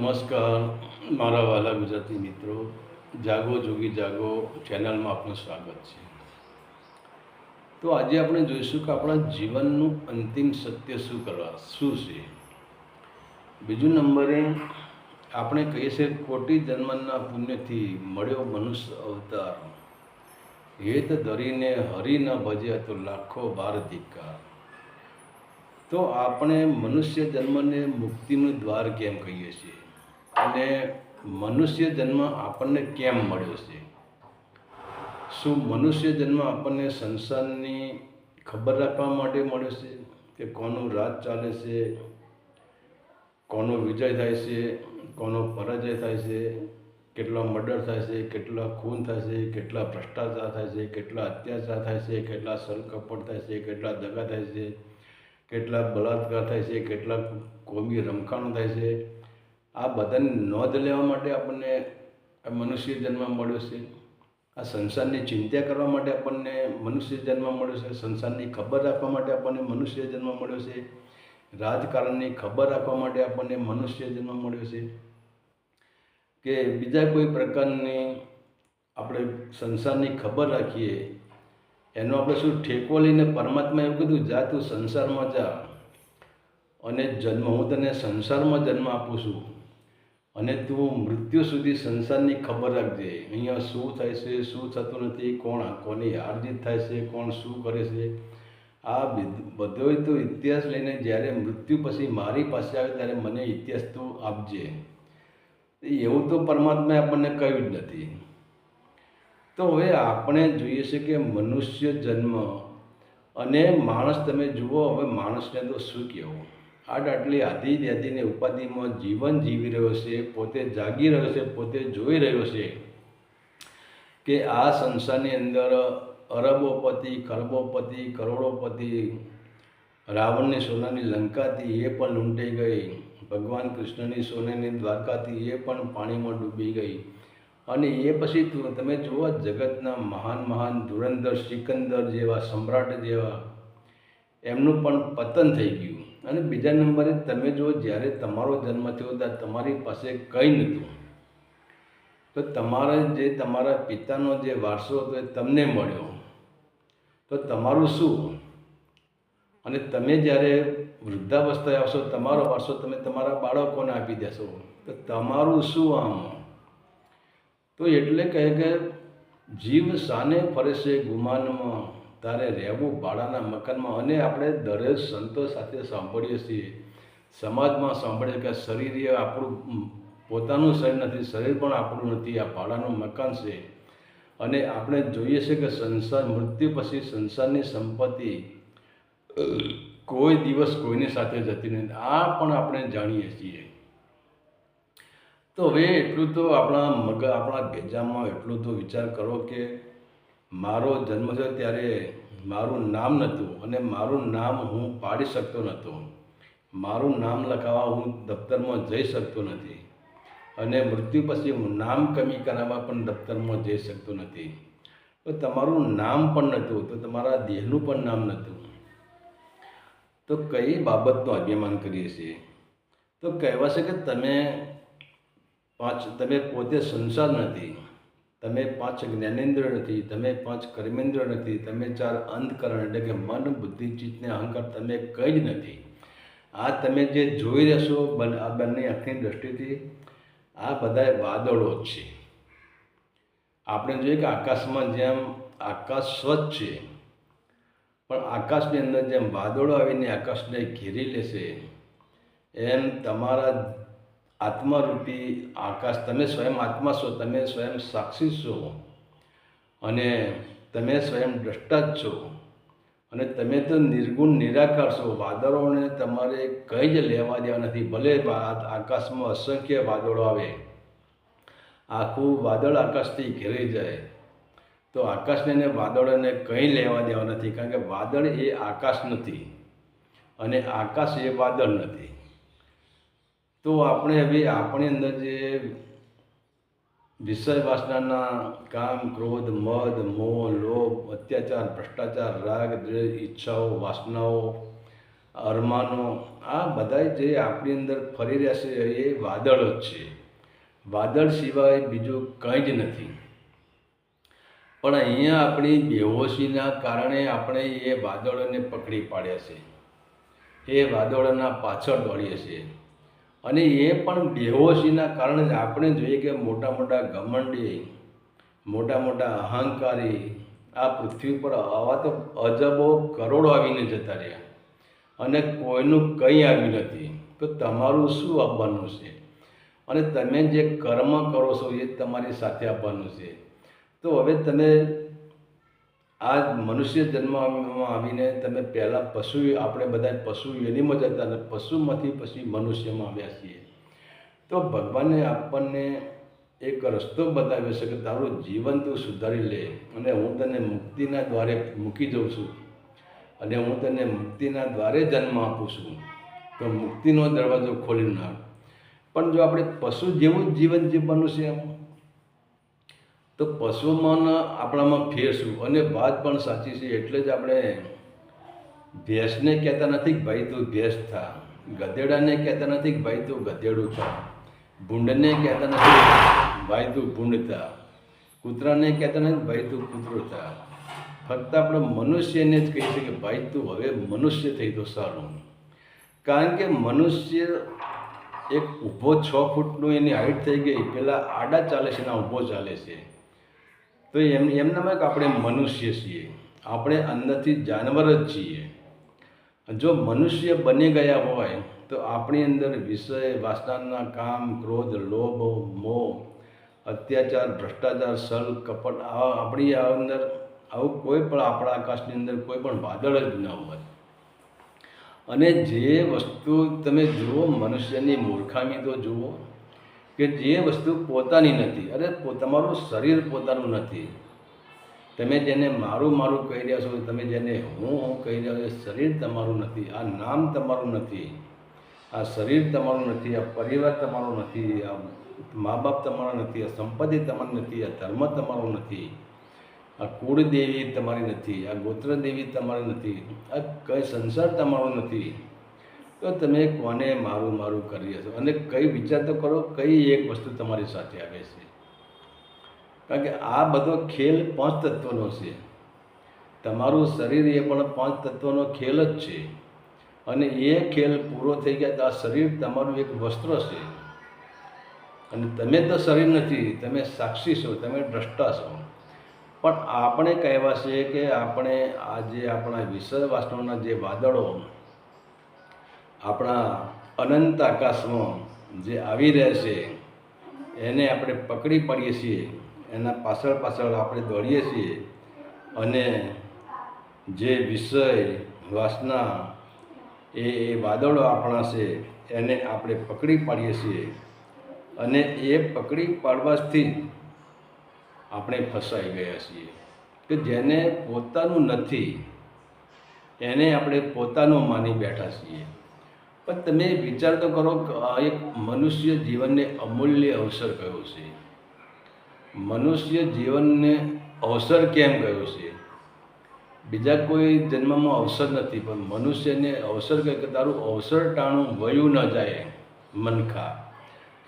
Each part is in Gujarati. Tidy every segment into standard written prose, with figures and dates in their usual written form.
નમસ્કાર મારા વાલા ગુજરાતી મિત્રો, જાગો જોગી જાગો ચેનલમાં આપનું સ્વાગત છે. તો આજે આપણે જોઈશું કે આપણા જીવનનું અંતિમ સત્ય શું છે. બીજું નંબરે આપણે કહીએ છીએ કોટી જન્મના પુણ્યથી મળ્યો મનુષ્ય અવતાર, હેત ધરીને હરિ ન ભજ્યા તો લાખો બાર ધિક્કાર. તો આપણે મનુષ્ય જન્મને મુક્તિનું દ્વાર કેમ કહીએ છીએ અને મનુષ્ય જન્મ આપણને કેમ મળ્યો છે? શું મનુષ્ય જન્મ આપણને સંસારની ખબર રાખવા માટે મળ્યો છે કે કોનું રાજ ચાલે છે, કોનો વિજય થાય છે, કોનો પરાજય થાય છે, કેટલા મર્ડર થાય છે, કેટલા ખૂન થાય છે, કેટલા ભ્રષ્ટાચાર થાય છે, કેટલા અત્યાચાર થાય છે, કેટલા છલકપટ થાય છે, કેટલા દગા થાય છે, કેટલા બળાત્કાર થાય છે, કેટલા કોમી રમખાણો થાય છે. આ બધાની નોંધ લેવા માટે આપણને મનુષ્ય જન્મ મળ્યો છે. આ સંસારની ચિંતા કરવા માટે આપણને મનુષ્ય જન્મ મળ્યો છે. સંસારની ખબર રાખવા માટે આપણને મનુષ્ય જન્મ મળ્યો છે. રાજકારણની ખબર રાખવા માટે આપણને મનુષ્ય જન્મ મળ્યો છે કે બીજા કોઈ પ્રકારની આપણે સંસારની ખબર રાખીએ એનો આપણે શું ઠેકો લઈને પરમાત્મા એવું કીધું, જા તું સંસારમાં જા અને હું તને સંસારમાં જન્મ આપું છું અને તું મૃત્યુ સુધી સંસારની ખબર રાખજે. અહીંયા શું થાય છે, શું થતું નથી, કોની હારજીત થાય છે, કોણ શું કરે છે, આ બધો તો ઇતિહાસ લઈને જ્યારે મૃત્યુ પછી મારી પાસે આવે ત્યારે મને ઇતિહાસ તો આપજે. એવું તો પરમાત્માએ આપણને કહ્યું જ નથી. તો હવે આપણે જોઈએ છે કે મનુષ્ય જન્મ અને માણસ, તમે જુઓ હવે માણસને તો શું કહેવું, આટલી આધી ઉપાધિમાં જીવન જીવી રહ્યો છે, પોતે જાગી રહ્યો છે, પોતે જોઈ રહ્યો છે કે આ સંસારની અંદર અરબોપતિ, ખરબોપતિ, કરોડોપતિ, રાવણની સોનાની લંકાથી એ પણ લૂંટાઈ ગઈ, ભગવાન કૃષ્ણની સોનાની દ્વારકાથી એ પણ પાણીમાં ડૂબી ગઈ. અને એ પછી તમે જુઓ જગતના મહાન ધુરંધર સિકંદર જેવા, સમ્રાટ જેવા, એમનું પણ પતન થઈ ગયું. અને બીજા નંબરે તમે જુઓ, જ્યારે તમારો જન્મ થયો ત્યારે તમારી પાસે કંઈ નહોતું, તો તમારા પિતાનો જે વારસો હતો એ તમને મળ્યો, તો તમારું શું? અને તમે જ્યારે વૃદ્ધાવસ્થાએ આવશો, તમારો વારસો તમે તમારા બાળકોને આપી દેશો, તો તમારું શું આમ? તો એટલે કહે કે જીવ સાને ફરે છે ગુમાનમાં, તારે રહેવું ભાડાના મકાનમાં. અને આપણે દરેક સંતો સાથે સાંભળીએ છીએ, સમાજમાં સાંભળીએ કે શરીર એ આપણું પોતાનું શરીર નથી, શરીર પણ આપણું નથી, આ ભાડાનું મકાન છે. અને આપણે જોઈએ છીએ કે મૃત્યુ પછી સંસારની સંપત્તિ કોઈ દિવસ કોઈની સાથે જતી નથી, આ પણ આપણે જાણીએ છીએ. તો હવે એટલું તો આપણા ભેજામાં એટલું તો વિચાર કરો કે મારો જન્મ થયો ત્યારે મારું નામ નહોતું અને મારું નામ હું પાડી શકતો નહોતો, મારું નામ લખાવવા હું દફતરમાં જઈ શકતો નથી, અને મૃત્યુ પછી હું નામ કમી કરાવવા પણ દફતરમાં જઈ શકતો નથી. તો તમારું નામ પણ નહોતું, તો તમારા દેહનું પણ નામ નહોતું, તો કઈ બાબતનું અભિમાન કરીએ છીએ? તો કહેવાશે કે તમે પોતે સંસાર નથી, તમે 5 જ્ઞાનેન્દ્ર નથી, તમે 5 કર્મેન્દ્ર નથી, તમે 4 અંતકરણ એટલે કે મન, બુદ્ધિ, ચિત્ત ને અહંકાર તમે કંઈ જ નથી. આ તમે જે જોઈ રહેશો આ બંને આંખની દ્રષ્ટિથી, આ બધા વાદળો જ છે. આપણે જોઈએ કે આકાશમાં જેમ આકાશ સ્વચ્છ છે, પણ આકાશની અંદર જેમ વાદળો આવીને આકાશને ઘેરી લેશે, એમ તમારા આત્મારૂપી આકાશ, તમે સ્વયં આત્મા છો, તમે સ્વયં સાક્ષી છો, અને તમે સ્વયં દ્રષ્ટા જ છો, અને તમે તો નિર્ગુણ નિરાકાર છો. વાદળોને તમારે કંઈ જ લેવા દેવા નથી. ભલે આકાશમાં અસંખ્ય વાદળો આવે, આખું વાદળ આકાશથી ઘેરાઈ જાય, તો આકાશને અને વાદળોને કંઈ લેવા દેવા નથી, કારણ કે વાદળ એ આકાશ નથી અને આકાશ એ વાદળ નથી. તો આપણે હવે આપણી અંદર જે વિષય વાસનાના કામ, ક્રોધ, મદ, મોહ, લોભ, અત્યાચાર, ભ્રષ્ટાચાર, રાગ, દ્વેષ, ઈચ્છાઓ, વાસનાઓ, અરમાનો, આ બધા જે આપણી અંદર ફરી રહ્યા છે એ વાદળ જ છે. વાદળ સિવાય બીજું કંઈ જ નથી. પણ અહીંયા આપણી બેહોશીના કારણે આપણે એ વાદળોને પકડી પાડ્યા છે, એ વાદળોના પાછળ દોડીએ છીએ. અને એ પણ બેહોશીના કારણે જ આપણે જોઈએ કે મોટા મોટા ઘમંડી, મોટા મોટા અહંકારી આ પૃથ્વી પર આવા તો અજબો કરોડો આવીને જતા રહ્યા અને કોઈનું કંઈ આવ્યું નથી. તો તમારું શું આવવાનું છે? અને તમે જે કર્મ કરો છો એ તમારી સાથે આવવાનું છે. તો હવે તમે આ મનુષ્ય જન્મમાં આવીને તમે પહેલાં આપણે બધા પશુ યોનિમાં જતા અને પશુમાંથી પછી મનુષ્યમાં આવ્યા છીએ. તો ભગવાને આપણને એક રસ્તો બતાવ્યો છે કે તારું જીવન તું સુધારી લે અને હું તને મુક્તિના દ્વારે મૂકી દઉં છું અને હું તને મુક્તિના દ્વારે જન્મ આપું છું. તો મુક્તિનો દરવાજો ખોલી નાખ. પણ જો આપણે પશુ જેવું જ જીવન જીવવાનું છે તો પશુમાં આપણામાં ફેરશું. અને વાત પણ સાચી છે. એટલે જ આપણે ભેંસને કહેતા નથી કે ભાઈ તું ભેંસ થા, ગધેડાને કહેતા નથી કે ભાઈ તું ગધેડું થા, ભૂંડને કહેતા નથી ભાઈ તું ભૂંડ થા, કૂતરાને કહેતા નથી ભાઈ તું કૂતરો થા. ફક્ત આપણે મનુષ્યને જ કહીએ છીએ કે ભાઈ તું હવે મનુષ્ય થઈ તો સારું. કારણ કે મનુષ્ય એક ઊભો 6 ફૂટનું એની હાઈટ થઈ ગઈ, પેલા આડા ચાલે છે ને ઊભો ચાલે છે. તો એમનામાં કે આપણે મનુષ્ય છીએ, આપણે અંદરથી જાનવર જ છીએ. જો મનુષ્ય બની ગયા હોય તો આપણી અંદર વિષય વાસનાના કામ, ક્રોધ, લોભ, મોહ, અત્યાચાર, ભ્રષ્ટાચાર, છલ, કપટ આપણી અંદર આવું કોઈ પણ આપણા આકાશની અંદર કોઈ પણ વાદળ જ ન હોય. અને જે વસ્તુ તમે જુઓ, મનુષ્યની મૂર્ખામી તો જુઓ કે જે વસ્તુ પોતાની નથી. અરે તમારું શરીર પોતાનું નથી. તમે જેને મારું મારું કહી રહ્યા છો, તમે જેને હું કહી રહ્યા છો, શરીર તમારું નથી, આ નામ તમારું નથી, આ શરીર તમારું નથી, આ પરિવાર તમારો નથી, આ મા બાપ તમારા નથી, આ સંપત્તિ તમારી નથી, આ ધર્મ તમારો નથી, આ કુળદેવી તમારી નથી, આ ગોત્રદેવી તમારી નથી, આ કંઈ સંસાર તમારો નથી. તો તમે કોને મારું મારું કરી રહ્યા છો? અને કઈ વિચાર તો કરો, કઈ એક વસ્તુ તમારી સાથે આવે છે? કારણ કે આ બધો ખેલ 5 તત્વનો છે. તમારું શરીર એ પણ 5 તત્વનો ખેલ જ છે. અને એ ખેલ પૂરો થઈ ગયા તો આ શરીર તમારું એક વસ્ત્ર છે. અને તમે તો શરીર નથી, તમે સાક્ષી છો, તમે દ્રષ્ટા છો. પણ આપણે કહેવા છે કે આપણે આજે આપણા વિષય વાસનાના જે વાદળો આપણા અનંત આકાશમાં જે આવી રહ્યા છે એને આપણે પકડી પાડીએ છીએ, એના પાછળ પાછળ આપણે દોડીએ છીએ. અને જે વિષય વાસના એ વાદળો આપણા છે એને આપણે પકડી પાડીએ છીએ. અને એ પકડી પાડવાથી આપણે ફસાઈ ગયા છીએ કે જેને પોતાનું નથી એને આપણે પોતાનું માની બેઠા છીએ. પણ તમે વિચાર તો કરો કે આ એક મનુષ્ય જીવનને અમૂલ્ય અવસર કયો છે. મનુષ્ય જીવનને અવસર કેમ કયો છે? બીજા કોઈ જન્મમાં અવસર નથી, પણ મનુષ્યને અવસર કહે કે તારું અવસર ટાણું વયું ન જાય મનખા.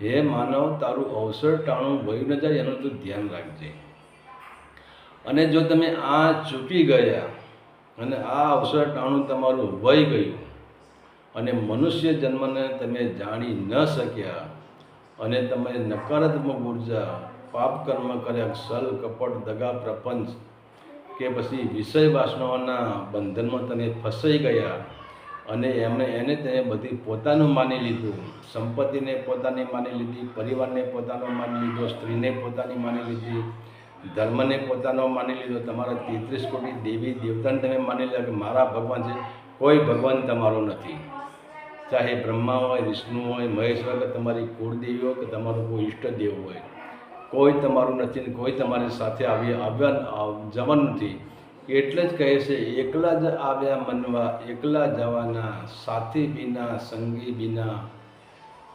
હે માનવ, તારું અવસર ટાણું વયું ન જાય એનું તું ધ્યાન રાખજે. અને જો તમે આ ચૂકી ગયા અને આ અવસર ટાણું તમારું વહી ગયું અને મનુષ્ય જન્મને તમે જાણી ન શક્યા અને તમે નકારાત્મક ઉર્જા, પાપ કર્મ કર્યા, છલ, કપટ, દગા, પ્રપંચ કે પછી વિષય વાસનાઓના બંધનમાં તમે ફસાઈ ગયા અને એને તમે બધી પોતાનું માની લીધું, સંપત્તિને પોતાની માની લીધી, પરિવારને પોતાનો માની લીધો, સ્ત્રીને પોતાની માની લીધી, ધર્મને પોતાનો માની લીધો, તમારા 33 કોટી દેવી દેવતાને તમે માની લીધા કે મારા ભગવાન છે. કોઈ ભગવાન તમારો નથી. ચાહે બ્રહ્મા હોય, વિષ્ણુ હોય, મહેશ હોય, કે તમારી કુળદેવી હોય, કે તમારું કોઈ ઈષ્ટદેવ હોય, કોઈ તમારું નથી ને કોઈ તમારી સાથે આવ્યા જવાનું નથી. એટલે જ કહે છે એકલા જ આવ્યા મનવા, એકલા જવાના, સાથી બિના, સંગી બિના,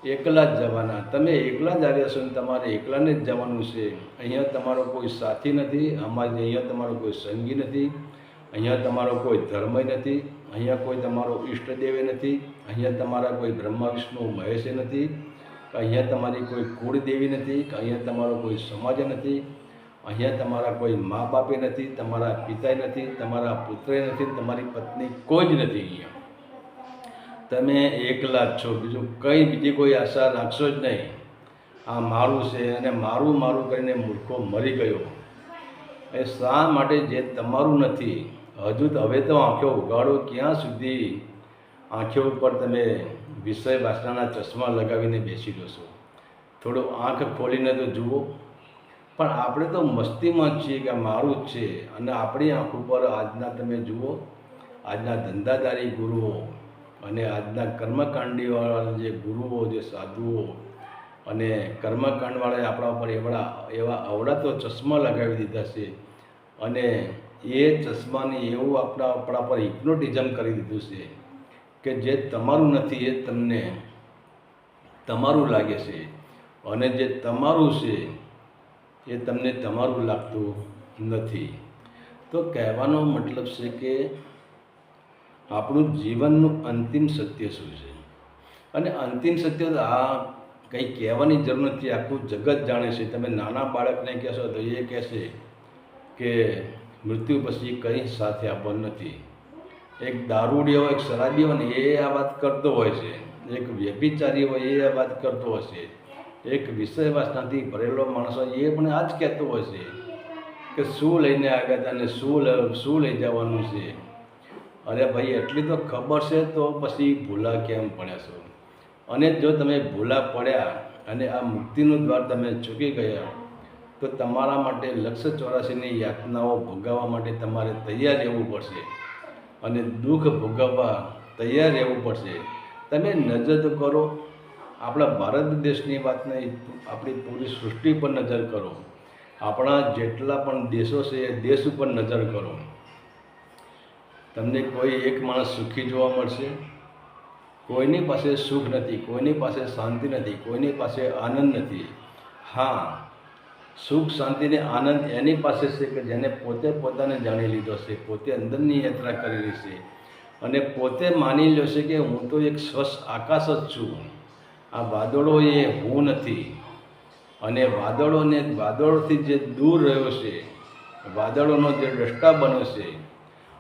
એકલા જ જવાના. તમે એકલા જ આવ્યા છો ને તમારે એકલાને જ જવાનું છે. અહીંયા તમારો કોઈ સાથી નથી, અહીંયા તમારો કોઈ સંગી નથી, અહીંયા તમારો કોઈ ધર્મ નથી, અહીંયા કોઈ તમારો ઈષ્ટદેવ નથી, અહીંયા તમારા કોઈ બ્રહ્મા વિષ્ણુ મહેશ નથી, કે અહીંયા તમારી કોઈ કુળદેવી નથી, કે અહીંયા તમારો કોઈ સમાજ નથી, અહીંયા તમારા કોઈ મા બાપે નથી, તમારા પિતાએ નથી, તમારા પુત્રે નથી, તમારી પત્ની કોઈ જ નથી. અહીંયા તમે એકલા જ છો, બીજી કોઈ આશા રાખશો જ નહીં. આ મારું છે અને મારું મારું કરીને મૂર્ખો મરી ગયો. એ શા માટે? જે તમારું નથી. હવે તો આંખો ઉગાડો. ક્યાં સુધી આંખો ઉપર તમે વિષય વાસનાના ચશ્મા લગાવીને બેસી જશો? થોડું આંખ ખોલીને તો જુઓ. પણ આપણે તો મસ્તીમાં જ છીએ કે મારું જ છે. અને આપણી આંખ ઉપર આજના તમે જુઓ, આજના ધંધાદારી ગુરુઓ અને આજના કર્મકાંડીવાળા જે ગુરુઓ, જે સાધુઓ અને કર્મકાંડવાળાએ આપણા ઉપર એવા અવળા તો ચશ્મા લગાવી દીધા છે. અને એ ચશ્માને એવું આપણા પર હિપ્નોટિઝમ કરી દીધું છે કે જે તમારું નથી એ તમને તમારું લાગે છે, અને જે તમારું છે એ તમને તમારું લાગતું નથી. તો કહેવાનો મતલબ છે કે આપણું જીવનનું અંતિમ સત્ય શું છે? અને અંતિમ સત્ય તો આ કંઈ કહેવાની જરૂર નથી, આખું જગત જાણે છે. તમે નાના બાળકને કહેશો તો એ કહેશે કે મૃત્યુ પછી કંઈ સાથે આપવાનું નથી. એક દારૂડિયો, એક શરાબી હોય ને એ આ વાત કરતો હોય છે, એક વ્યભિચારી હોય એ આ વાત કરતો હોય છે, એક વિષય વાસનાથી ભરેલો માણસ હોય એ પણ આ જ કહેતો હોય છે કે શું લઈને આવ્યા હતા અને શું લઈ જવાનું છે. અરે ભાઈ, એટલી તો ખબર છે તો પછી ભૂલા કેમ પડ્યા છો? અને જો તમે ભૂલા પડ્યા અને આ મુક્તિનું દ્વાર તમે ચૂકી ગયા તો તમારા માટે 184ની યાતનાઓ ભોગવવા માટે તમારે તૈયાર રહેવું પડશે, અને દુઃખ ભોગવવા તૈયાર રહેવું પડશે. તમે નજર તો કરો આપણા ભારત દેશની વાત નહીં, આપણી પૂરી સૃષ્ટિ પર નજર કરો. આપણા જેટલા પણ દેશો છે એ દેશ ઉપર નજર કરો. તમને કોઈ એક માણસ સુખી જોવા મળશે? કોઈની પાસે સુખ નથી, કોઈની પાસે શાંતિ નથી, કોઈની પાસે આનંદ નથી. હા, સુખ, શાંતિ ને આનંદ એની પાસે છે કે જેને પોતે પોતાને જાણી લીધો છે, પોતે અંદરની યાત્રા કરેલી છે અને પોતે માની લ્યો છે કે હું તો એક સ્વચ્છ આકાશ જ છું. આ વાદળો એ હું નથી. અને વાદળોથી જે દૂર રહ્યો છે, વાદળોનો જે દ્રષ્ટા બન્યો છે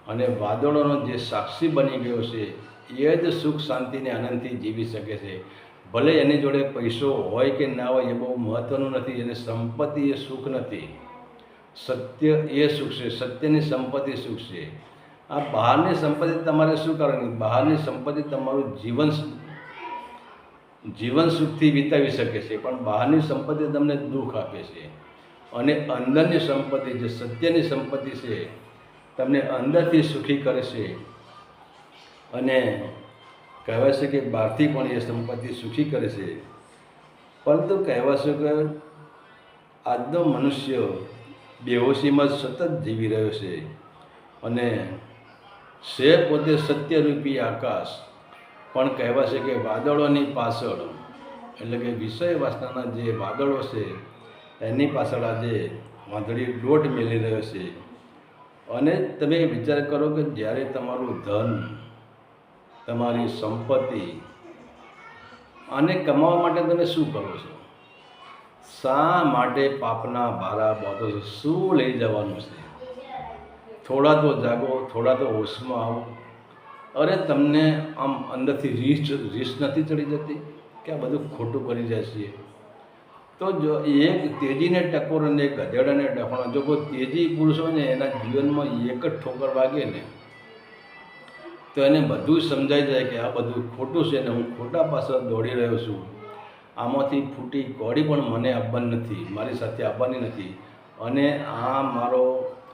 અને વાદળોનો જે સાક્ષી બની ગયો છે, એ જ સુખ, શાંતિ ને આનંદથી જીવી શકે છે. ભલે એની જોડે પૈસો હોય કે ના હોય એ બહુ મહત્ત્વનું નથી, એને સંપત્તિ એ સુખ નથી. સત્ય એ સુખ છે, સત્યની સંપત્તિ સુખ છે. આ બહારની સંપત્તિ તમારે શું કરવાની? બહારની સંપત્તિ તમારું જીવન સુખથી વિતાવી શકે છે, પણ બહારની સંપત્તિ તમને દુઃખ આપે છે. અને અંદરની સંપત્તિ, જે સત્યની સંપત્તિ છે, તમને અંદરથી સુખી કરે છે. અને કહેવાય છે કે બહારથી પણ એ સંપત્તિ સુખી કરે છે. પરંતુ કહેવાય છે કે આજનો મનુષ્ય બેહોશીમાં સતત જીવી રહ્યો છે અને છે પોતે સત્યરૂપી આકાશ, પણ કહેવાય છે કે વાદળોની પાછળ, એટલે કે વિષય વાસનાના જે વાદળો છે એની પાછળ આજે વાદળી દોટ મેલી રહ્યો છે. અને તમે વિચાર કરો કે જ્યારે તમારું ધન, તમારી સંપત્તિ આને કમાવા માટે તમે શું કરો છો? શા માટે પાપના ભારા બાંધો છો? શું લઈ જવાનું છે? થોડા તો જાગો, થોડા તો હોશમાં આવો. અરે તમને આમ અંદરથી રીસ નથી ચડી જતી કે આ બધું ખોટું કરી જાય છીએ? તો જો એક તેજીને ટકોર અને એક ગધેડાને ડફણો, જો કોઈ તેજી પુરુષ હોય ને એના જીવનમાં એક જ ઠોકર વાગે ને તો એને બધું સમજાઈ જાય કે આ બધું ખોટું છે ને હું ખોટા પાછળ દોડી રહ્યો છું. આમાંથી ફૂટી કોડી પણ મને આવવાની નથી, મારી સાથે આવવાની નથી. અને આ મારો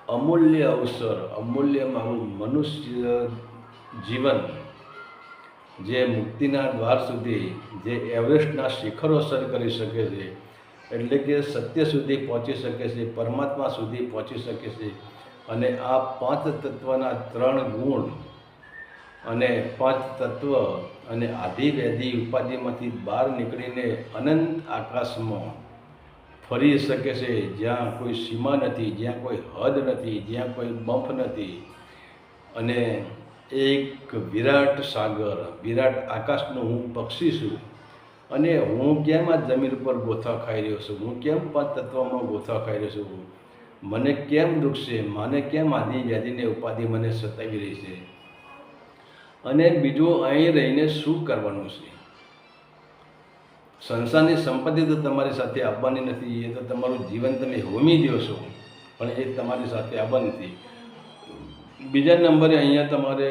અમૂલ્ય અવસર, અમૂલ્ય મારું મનુષ્ય જીવન, જે મુક્તિના દ્વાર સુધી, જે એવરેસ્ટના શિખરો સર કરી શકે છે, એટલે કે સત્ય સુધી પહોંચી શકે છે, પરમાત્મા સુધી પહોંચી શકે છે. અને આ 5 તત્વના 3 ગુણ અને 5 તત્વ અને આધિવ્યાધિ ઉપાધિમાંથી બહાર નીકળીને અનંત આકાશમાં ફરી શકે છે, જ્યાં કોઈ સીમા નથી, જ્યાં કોઈ હદ નથી, જ્યાં કોઈ બંફ નથી. અને એક વિરાટ સાગર, વિરાટ આકાશનો હું પક્ષી છું અને હું કેમ આ જમીન ઉપર ગોથા ખાઈ રહ્યો છું, હું કેમ પાંચ તત્વમાં ગોથા ખાઈ રહ્યો છું, મને કેમ દુઃખ છે, મને કેમ આદિ વ્યાધિને ઉપાધિ મને સતાવી રહી છે, અને બીજું અહીં રહીને શું કરવાનું છે. સંસારની સંપત્તિ તો તમારી સાથે આવવાની નથી, એ તો તમારું જીવન તમે હોમી દો છો, પણ એ તમારી સાથે આવવાની નથી. બીજા નંબરે અહીંયા તમારે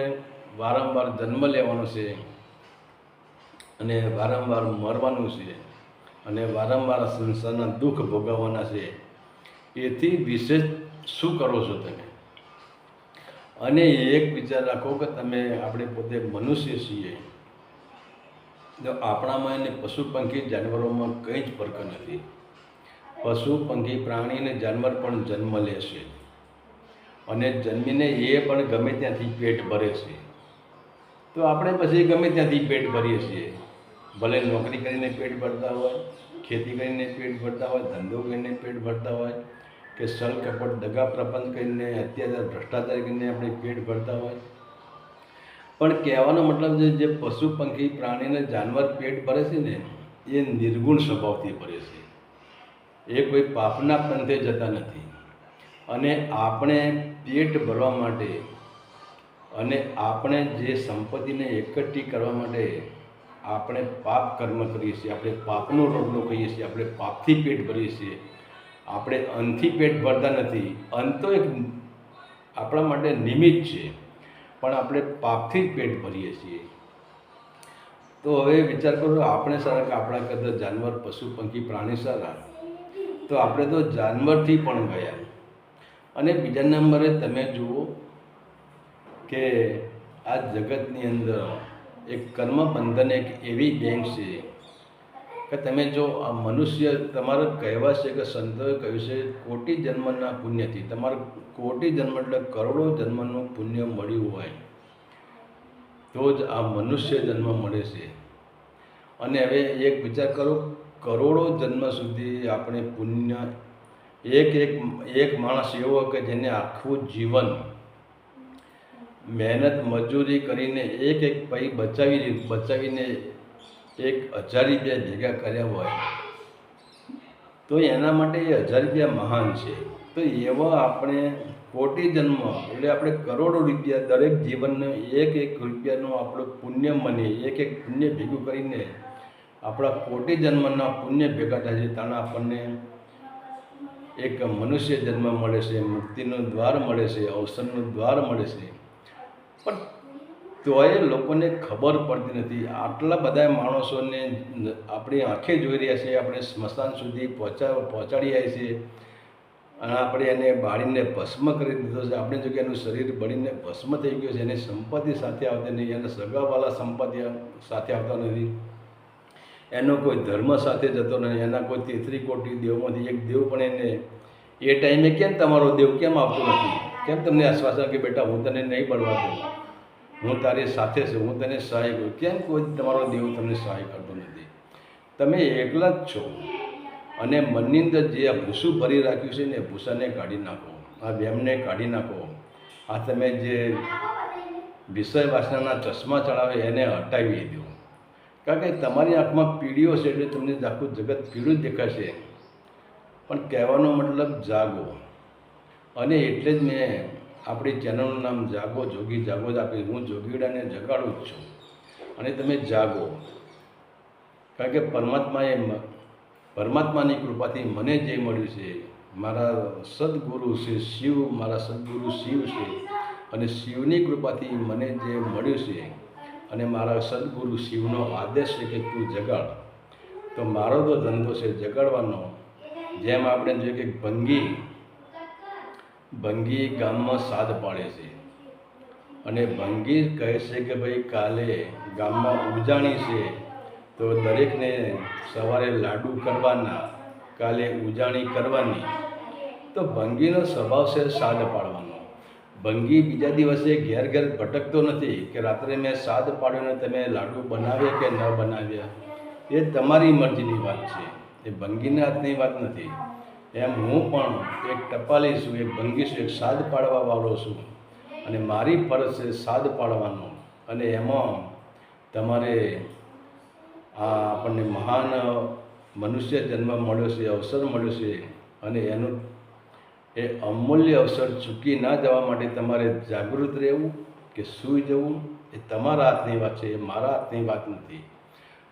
વારંવાર જન્મ લેવાનો છે અને વારંવાર મરવાનું છે અને વારંવાર સંસારના દુઃખ ભોગવવાના છે. એથી વિશેષ શું કરો છો તમે? અને એક વિચાર રાખો કે આપણે પોતે મનુષ્ય છીએ, તો આપણામાં અને પશુ પંખી જાનવરોમાં કંઈ જ ફરક નથી. પશુ પંખી પ્રાણી અને જાનવર પણ જન્મ લે છે અને જન્મીને એ પણ ગમે ત્યાંથી પેટ ભરે છે. તો આપણે પછી ગમે ત્યાંથી પેટ ભરીએ છીએ, ભલે નોકરી કરીને પેટ ભરતા હોય, ખેતી કરીને પેટ ભરતા હોય, ધંધો કરીને પેટ ભરતા હોય, કે છલ કપટ દગા પ્રપંચ કરીને અત્યાચાર ભ્રષ્ટાચાર કરીને આપણે પેટ ભરતા હોય. પણ કહેવાનો મતલબ છે, જે પશુ પંખી પ્રાણી અને જાનવર પેટ ભરે છે ને, એ નિર્ગુણ સ્વભાવથી ભરે છે, એ કોઈ પાપના પંથે જતા નથી. અને આપણે પેટ ભરવા માટે અને આપણે જે સંપત્તિને એકઠી કરવા માટે આપણે પાપ કર્મ કરીએ છીએ, આપણે પાપનો રોટલો કહીએ છીએ, આપણે પાપથી પેટ ભરીએ છીએ. આપણે અન્નથી પેટ ભરતા નથી. અન્ન તો એક આપણા માટે નિમિત્ત છે, પણ આપણે પાપથી જ પેટ ભરીએ છીએ. તો હવે વિચાર કરો, આપણે સારા કે આપણા કરતાં જાનવર પશુ પંખી પ્રાણી સારા? તો આપણે તો જાનવરથી પણ ગયા. અને બીજા નંબરે તમે જુઓ કે આ જગતની અંદર એક કર્મબંધન એક એવી બેંક છે કે તમે જો આ મનુષ્ય, તમારે કહેવા છે કે સંતોએ કહ્યું છે, કોટી જન્મના પુણ્યથી, તમારે કોટી જન્મ એટલે કરોડો જન્મનું પુણ્ય મળ્યું હોય તો જ આ મનુષ્ય જન્મ મળે છે. અને હવે એક વિચાર કરો, કરોડો જન્મ સુધી આપણે પુણ્ય, એક માણસ એવો કે જેને આખું જીવન મહેનત મજૂરી કરીને એક પૈ બચાવીને 1000 રૂપિયા ભેગા કર્યા હોય, તો એના માટે એ 1000 રૂપિયા મહાન છે. તો એવા આપણે કોટી જન્મ એટલે આપણે કરોડો રૂપિયા, દરેક જીવનને એક રૂપિયાનું આપણું પુણ્ય મને એક પુણ્ય ભેગું કરીને આપણા કોટી જન્મના પુણ્ય ભેગા થાય છે. તાણે આપણને એક મનુષ્ય જન્મ મળે છે, મુક્તિનું દ્વાર મળે છે, અવસરનું દ્વાર મળે છે. પણ તોય લોકોને ખબર પડતી નથી. આટલા બધા માણસોને આપણી આંખે જોઈ રહ્યા છે, આપણે સ્મશાન સુધી પહોંચાડી આવ્યા છીએ અને આપણે એને બાળીને ભસ્મ કરી દીધો છે. આપણે જો કે એનું શરીર બળીને ભસ્મ થઈ ગયું છે, એની સંપત્તિ સાથે આવતી નહીં, એના સગાવાલા સંપત્તિ સાથે આવતા નથી, એનો કોઈ ધર્મ સાથે જતો નથી, એના કોઈ 33 કોટી દેવમાંથી એક દેવ પણ એને એ ટાઈમે કેમ તમારો દેવ કેમ આવતો નથી? કેમ તમને આશ્વાસન કે બેટા હું તને નહીં બળવા દઉં, હું તારી સાથે છું, હું તને સહાય કરું? કેમ કોઈ તમારો દેવ તમને સહાય કરતો નથી? તમે એકલા જ છો. અને મનની અંદર જે આ ભૂસું ભરી રાખ્યું છે ને, એ ભૂસાને કાઢી નાખો, આ વ્યામને કાઢી નાખો. આ તમે જે વિષય વાસનાના ચશ્મા ચડાવે એને હટાવી દો. કારણ કે તમારી આંખમાં પીળીઓ છે એટલે તમને આખું જગત પીળું જ દેખાશે. પણ કહેવાનો મતલબ જાગો. અને એટલે જ મેં આપણી ચેનલનું નામ જાગો જોગી જાગો જ આપી. હું જોગીડાને જગાડું જ છું અને તમે જાગો. કારણ કે પરમાત્માની કૃપાથી મને જે મળ્યું છે, મારા સદગુરુ છે શિવ, મારા સદગુરુ શિવ છે, અને શિવની કૃપાથી મને જે મળ્યું છે અને મારા સદગુરુ શિવનો આદેશ છે કે તું જગાડ. તો મારો તો ધંધો છે જગાડવાનો. જેમ આપણે જોઈએ કે ભંગી ગામમાં સાદ પાડે છે અને ભંગી કહે છે કે ભાઈ કાલે ગામમાં ઉજાણી છે, તો દરેકને સવારે લાડુ કરવાના, કાલે ઉજાણી કરવાની. તો ભંગીનો સ્વભાવ છે સાદ પાડવાનો. ભંગી બીજા દિવસે ઘેર ભટકતો નથી કે રાત્રે મેં સાદ પાડ્યો ને તમે લાડુ બનાવ્યા કે ન બનાવ્યા, એ તમારી મરજીની વાત છે, એ ભંગીના હાથની વાત નથી. એમ હું પણ એક ટપાલી છું, એક ભંગી છું, એક સાદ પાડવાવાળો છું. અને મારી ફરજ છે સાદ પાડવાનો. અને એમાં તમારે આ આપણને મહાન મનુષ્ય જન્મ મળ્યો છે, અવસર મળ્યો છે, અને એનું એ અમૂલ્ય અવસર ચૂકી ના જવા માટે તમારે જાગૃત રહેવું કે સૂઈ જવું એ તમારા હાથની વાત છે, એ મારા હાથની વાત નથી.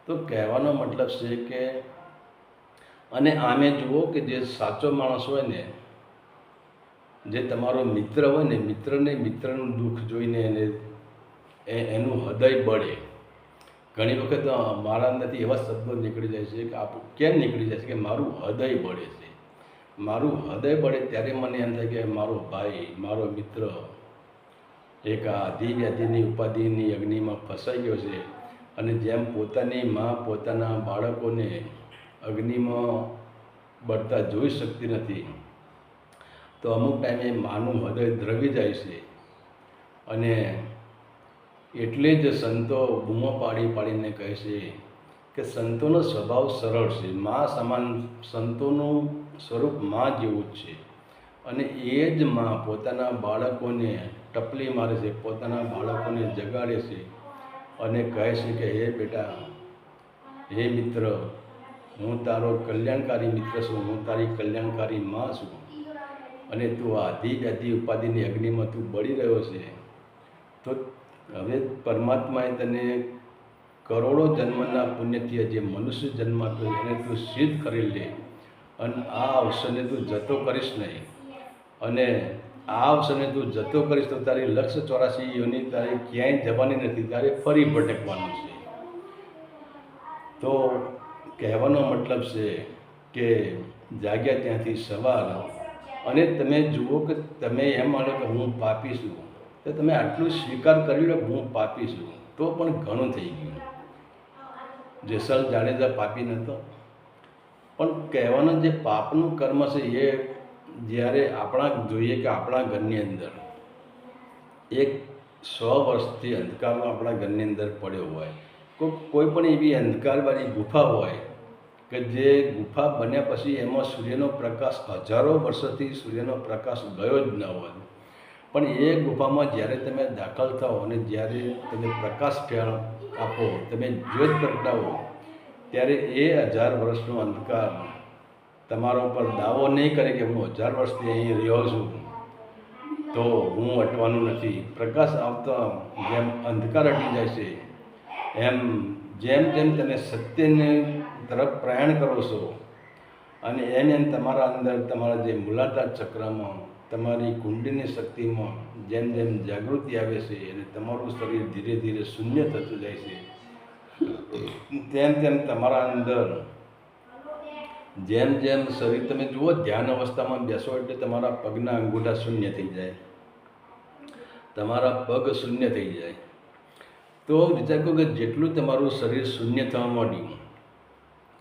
તો કહેવાનો મતલબ છે કે અને આમે જુઓ કે જે સાચો માણસ હોય ને, જે તમારો મિત્ર હોય ને, મિત્રનું દુઃખ જોઈને એનું હૃદય બળે. ઘણી વખત મારા અંદરથી એવા શબ્દો નીકળી જાય છે કે કેમ નીકળી જાય છે કે મારું હૃદય બળે છે. મારું હૃદય બળે ત્યારે મને એમ થાય કે મારો ભાઈ, મારો મિત્ર એક આધિ વ્યાધિની ઉપાધિની અગ્નિમાં ફસાઈ ગયો છે. અને જેમ પોતાની મા પોતાના બાળકોને અગ્નિમાં બળતા જોઈ શકતી નથી, તો અમુક ટાઈમે માનું હૃદય દ્રવી જાય છે. અને એટલે જ સંતો બૂમો પાડીને કહે છે કે સંતોનો સ્વભાવ સરળ છે. મા સમાન સંતોનું સ્વરૂપ મા જેવું જ છે. અને એ જ મા પોતાના બાળકોને ટપલી મારે છે, પોતાના બાળકોને જગાડે છે અને કહે છે કે હે બેટા, હે મિત્ર, હું તારો કલ્યાણકારી મિત્ર છું, હું તારી કલ્યાણકારી મા છું. અને તું આધિ વ્યાધિ ઉપાધિની અગ્નિમાં તું બળી રહ્યો છે. તો હવે પરમાત્માએ તને કરોડો જન્મના પુણ્યથી જે મનુષ્ય જન્મ આપ્યો એને તું સિદ્ધ કરી લે. અને આ અવસરને તું જતો કરીશ નહીં. અને આ અવસરને તું જતો કરીશ તો તારી 184 યોની તારી ક્યાંય જવાની નથી, તારે ફરી ભટકવાનું છે. તો કહેવાનો મતલબ છે કે જાગ્યા ત્યાંથી સવાર. અને તમે જુઓ કે તમે એમ માનો કે હું પાપી છું, તો તમે આટલું સ્વીકાર કરી લો કે હું પાપી છું, તો પણ ઘણું થઈ ગયું. જેસલ જાડેજા પાપી નહોતો, પણ કહેવાનો જે પાપનું કર્મ છે એ જ્યારે આપણા જોઈએ કે આપણા ઘરની અંદર એક 100 વર્ષથી અંધકારનો આપણા ઘરની અંદર પડ્યો હોય, કોઈ પણ એવી અંધકારવાળી ગુફા હોય કે જે ગુફા બન્યા પછી એમાં સૂર્યનો પ્રકાશ હજારો વર્ષોથી સૂર્યનો પ્રકાશ ગયો જ ન હોય, પણ એ ગુફામાં જ્યારે તમે દાખલ થાઓ અને જ્યારે તમે પ્રકાશ ફેર આપો, તમે જ્યોત પ્રગટાવો, ત્યારે એ 1000 વર્ષનો અંધકાર તમારા ઉપર દાવો નહીં કરે કે હું 1000 વર્ષથી અહીં રહ્યો છું તો હું હટવાનું નથી. પ્રકાશ આવતા જેમ અંધકાર હટી જાય છે, જેમ જેમ તમે સત્યને તરફ પ્રયાણ કરો છો અને એમ તમારા અંદર તમારા જે મૂલાધાર ચક્રમાં તમારી કુંડલીની શક્તિમાં જેમ જેમ જાગૃતિ આવે છે અને તમારું શરીર ધીરે ધીરે શૂન્ય થતું જાય છે, તેમ તેમ તમારા અંદર જેમ જેમ શરીર તમે જુઓ ધ્યાન અવસ્થામાં બેસો એટલે તમારા પગના અંગૂઠા શૂન્ય થઈ જાય, તમારા પગ શૂન્ય થઈ જાય. તો વિચાર કરો કે જેટલું તમારું શરીર શૂન્ય થવા માંડ્યું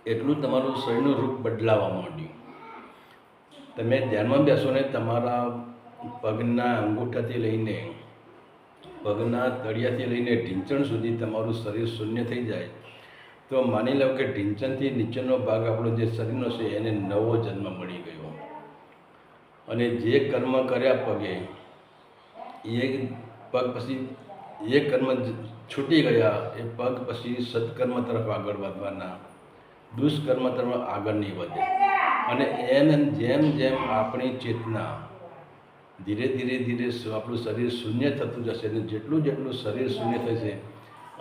એટલું તમારું શરીરનું રૂપ બદલાવા માંડ્યું. તમે ધ્યાનમાં બેસો ને તમારા પગના અંગૂઠાથી લઈને પગના તળિયાથી લઈને ઢીંચણ સુધી તમારું શરીર શૂન્ય થઈ જાય, તો માની લો કે ઢીંચણથી નીચેનો ભાગ આપણો જે શરીરનો છે એને નવો જન્મ મળી ગયો. અને જે કર્મ કર્યા પગે એ પગ પછી એ કર્મ છૂટી ગયા, એ પગ પછી સત્કર્મ તરફ આગળ વધવાના, દુષ્કર્મ તરફ આગળ નહીં વધે. અને એમ જેમ જેમ આપણી ચેતના ધીરે ધીરે આપણું શરીર શૂન્ય થતું જશે, અને જેટલું શરીર શૂન્ય થશે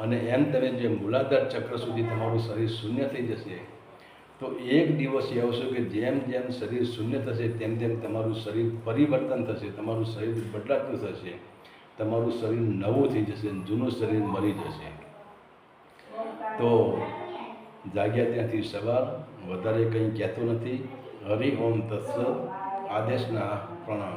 અને એમ તમે જે મૂલાધાર ચક્ર સુધી તમારું શરીર શૂન્ય થઈ જશે, તો એક દિવસ એ આવશે કે જેમ જેમ શરીર શૂન્ય થશે તેમ તેમ તમારું શરીર પરિવર્તન થશે, તમારું શરીર બદલાતું થશે, તમારું શરીર નવું થઈ જશે, જૂનું શરીર મરી જશે. તો જાગ્યા ત્યાંથી સવાર. વધારે કંઈ કહેતો નથી. હરિ ઓમ તત્સત. આદેશના પ્રણામ.